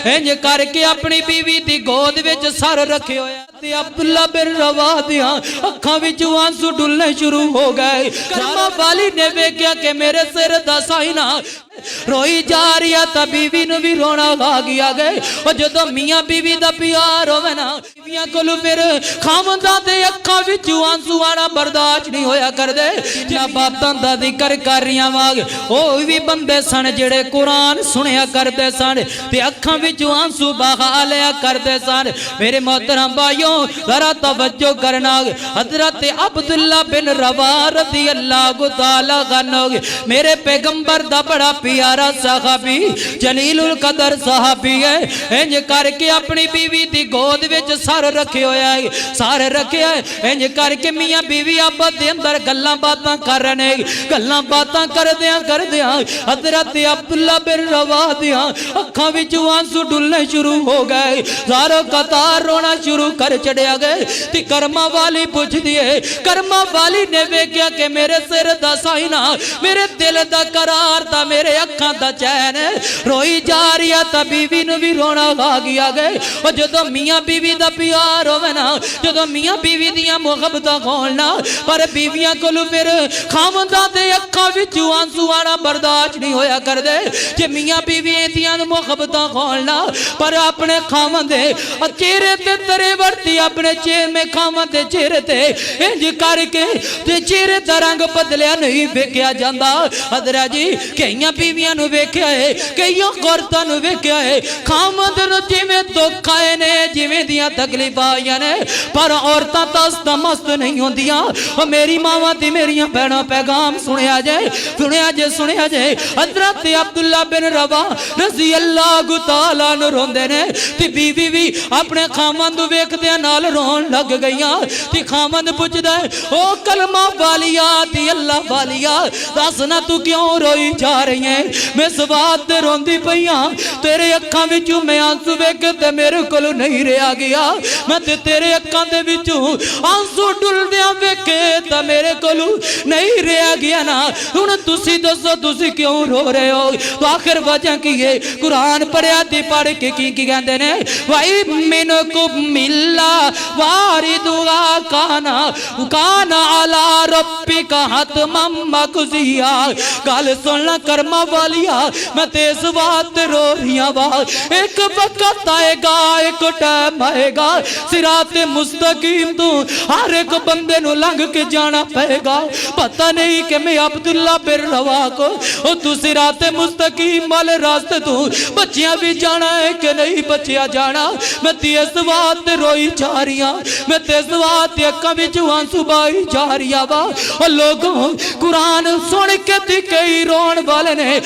इंज करके अपनी बीवी दी गोद विच सर रखे होया ते अब्दुल्ला बिन रवा दिया अखां विचों आंसू डुलने शुरू हो गए। कर्मा वाली ने वेख्या कि मेरे सिर दा साइना रोई जा रही है तो बीवी नूं भी रोना आ गया गए। और जदों मियाँ बीवी दा प्यार होवे ना बीवियां कोलों फिर खावंदा दे अखां विचों आंसू आना बर्दाश्त नहीं होया करदे। जिन्हां बातां दा जिक्र कर रही वाग ओह भी बंदे सन जेड़े कुरान सुनिया करदे सन ते अखां विचों आंसू बहा लिया करदे सन। मेरे मोहतरम भाइयों जरा तवज्जो करना हजरत अब्दुल्ला बिन रवा रज़ी अल्लाह तआला अन्हु मेरे पैगंबर दा बड़ा प्यारा सहाबी जलीलुल कदर सहाबी है। इंज करके अपनी बीवी दी गोद विच सर रखे होया है सर रखे है। इंज करके मियाँ बीवी आपस दे अंदर गल्लां बातां कर रहे ने गल्लां बातां करदियां हजरत अब्दुल्ला बिन रवा दियां अखां विचों आंसू डुलने शुरू हो गए। सारो कतार रोना शुरू कर चढ़िया गए। ते कर्मा वाली पुछदी है कर्मा वाली ने वेख्या कि मेरे सिर दा साइना मेरे दिल दा करार दा मेरे अखां दा चैन रोई जा रही है तो बीवी नूं भी रोना आ गया गए। और जदों मियाँ बीवी दा प्यार होवे ना जदों मियाँ बीवी दियां मुहब्बतां होण ना पर बीवियां कोलों फिर खावंदा दे अखां विचों आंसू आना बर्दाश्त नहीं होया करदे। जे मियाँ बीवी दियां मुहब्बतां होण ना पर अपने खावंद दे चेहरे ते तरे वरती अपने में खावंद दे चेहरे ते इंज करके ते चेहरे दा रंग बदलिया नहीं वेख्या जांदा। हजरा जी कईयां बीवियां नूं वेख्या है कईयां औरतां नूं वेख्या है खावंद नूं जिवें दुख आए ने जिवें दियां तकलीफां आईयां ने पर औरतां तस्त मस्त नहीं होंदियां। ओ मेरी मावां ते मेरियां भैणां पैगाम सुनिया जे हजरत अब्दुल्ला बिन रवा रज़ी अल्लाह तआला अन्हु रोंदे ने ते बीवी भी अपने खावंद नूं वेखदियां नाल रोण लग गईयां। ते खावंद पुछदा है ओ कलमा वालिया ते अल्लाह वालिया दस ना तू क्यों रोई जा रही है। मैं सवाद ते रोंदी पई हां तेरे अखां विचों मैं आंसू वेख ते मेरे कोलों नहीं रहा गया। मैं ते तेरे अखां दे विचों आंसू डुलदियां वेखे ते मेरे कोलों नहीं रहा गया ना। हुण तुसी दसो तुसी क्यों रो रहे हो तो आखिर वजह की है। कुरान पढ़िया ते पढ़ के की कहंदे ने वाई मिनको मिल्ला वारिदुआ काना काना अला रब्बिका हतमम मक़ज़िया। गल सुनना कर्मा वालिया मैं तेज बात रो रही वा एक वक्त आएगा एक टाइम आएगा सिराते मुस्तकीम तो हर एक बंदे नु लंघ के जाना पड़ेगा। पता नहीं कि मैं अब्दुल्ला बिन रवा को तू सिराते मुस्तकीम वाले रास्ते तू बच्चियां भी जाना है कि नहीं बच्चियां जाना। मैं तेज बात रोई जा रही मैं तेज बात अखां विचों आंसू बहाई जा रही वा। लोगों कुरान सुन के कई रोन वाले ने